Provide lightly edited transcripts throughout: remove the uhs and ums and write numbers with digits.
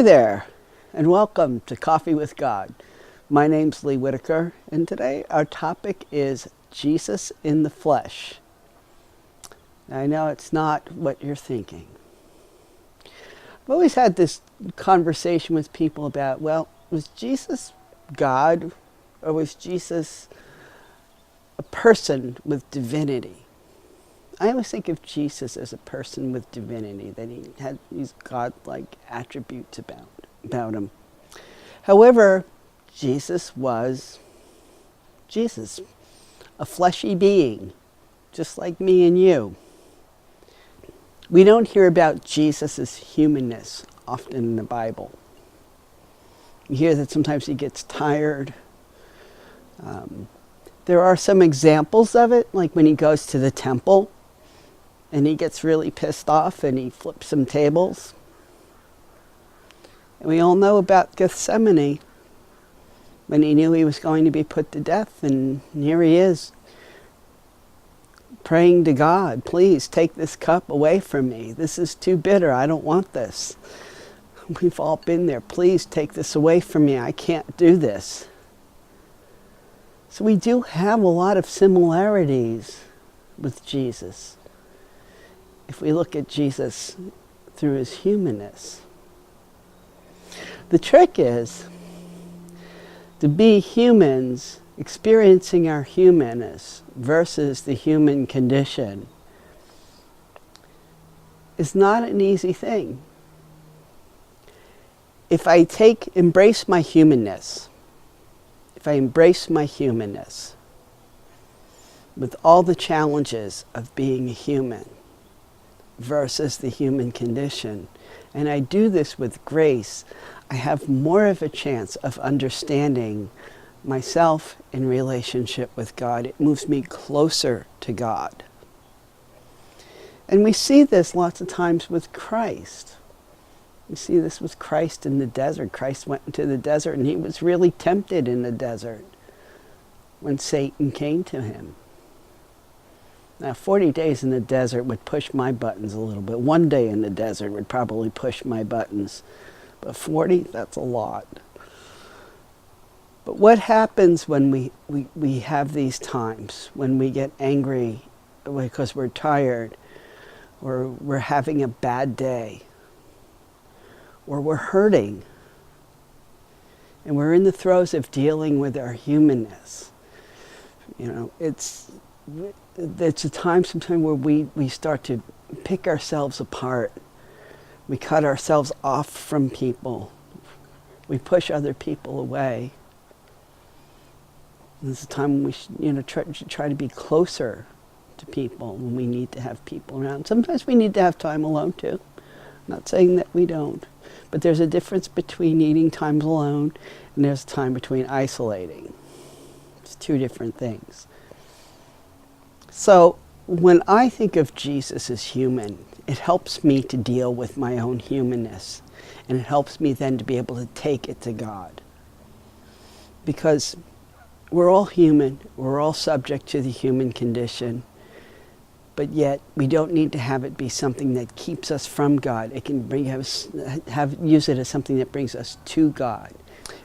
there, and welcome to Coffee with God. My name's Whittaker, and today our topic is Jesus in the flesh. Now, I know it's not what you're thinking. I've always had this conversation with people about, well, was Jesus God, or was Jesus a person with divinity? I always think of Jesus as a person with divinity, that he had these godlike attributes about him. However, Jesus was Jesus, a fleshy being, just like me and you. We don't hear about Jesus' humanness often in the Bible. You hear that sometimes he gets tired. There are some examples of it, like when he goes to the temple and he gets really pissed off and he flips some tables. And we all know about Gethsemane, when he knew he was going to be put to death, and here he is praying to God, please take this cup away from me. This is too bitter. I don't want this. We've all been there. Please take this away from me. I can't do this. So we do have a lot of similarities with Jesus if we look at Jesus through his humanness. The trick is to be humans experiencing our humanness versus the human condition is not an easy thing. If I embrace my humanness, with all the challenges of being a human versus the human condition, and I do this with grace, I have more of a chance of understanding myself in relationship with God. It moves me closer to God. And we see this lots of times with Christ. We see this with Christ in the desert. Christ went into the desert and he was really tempted in the desert when Satan came to him. Now, 40 days in the desert would push my buttons a little bit. One day in the desert would probably push my buttons. But 40, that's a lot. But what happens when we have these times, when we get angry because we're tired, or we're having a bad day, or we're hurting, and we're in the throes of dealing with our humanness? You know, it's a time sometime where we start to pick ourselves apart. We cut ourselves off from people. We push other people away. And it's a time when we should try to be closer to people when we need to have people around. Sometimes we need to have time alone too. I'm not saying that we don't. But there's a difference between needing time alone and there's a time between isolating. It's two different things. So when I think of Jesus as human, it helps me to deal with my own humanness. And it helps me then to be able to take it to God. Because we're all human, we're all subject to the human condition, but yet we don't need to have it be something that keeps us from God. It can use it as something that brings us to God.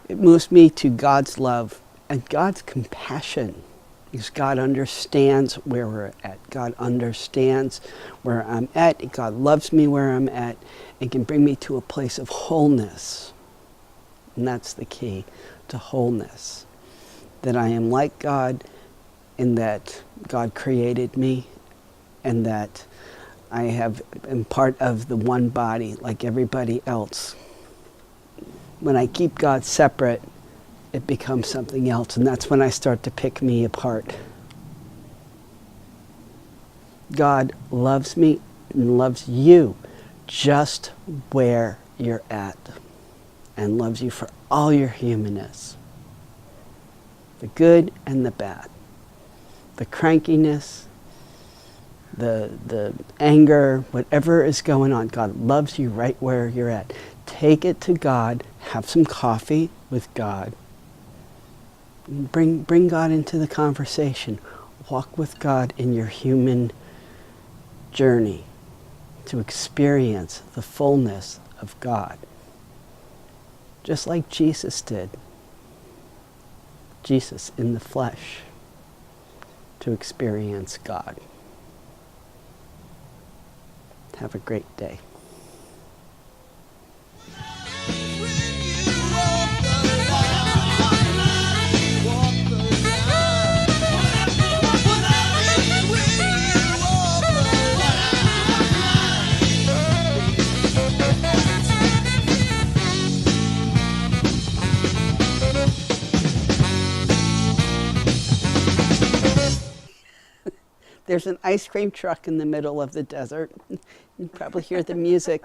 It moves me to God's love and God's compassion, because God understands where we're at. God understands where I'm at. God loves me where I'm at and can bring me to a place of wholeness. And that's the key to wholeness. That I am like God in that God created me, and that I am part of the one body like everybody else. When I keep God separate, it becomes something else, and that's when I start to pick me apart. God loves me and loves you just where you're at, and loves you for all your humanness. The good and the bad. The crankiness, the anger, whatever is going on, God loves you right where you're at. Take it to God, have some coffee with God. Bring God into the conversation. Walk with God in your human journey to experience the fullness of God. just like Jesus did. Jesus in the flesh to experience God. Have a great day. There's an ice cream truck in the middle of the desert. You can probably hear the music.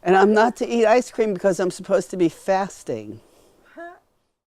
And I'm not to eat ice cream because I'm supposed to be fasting.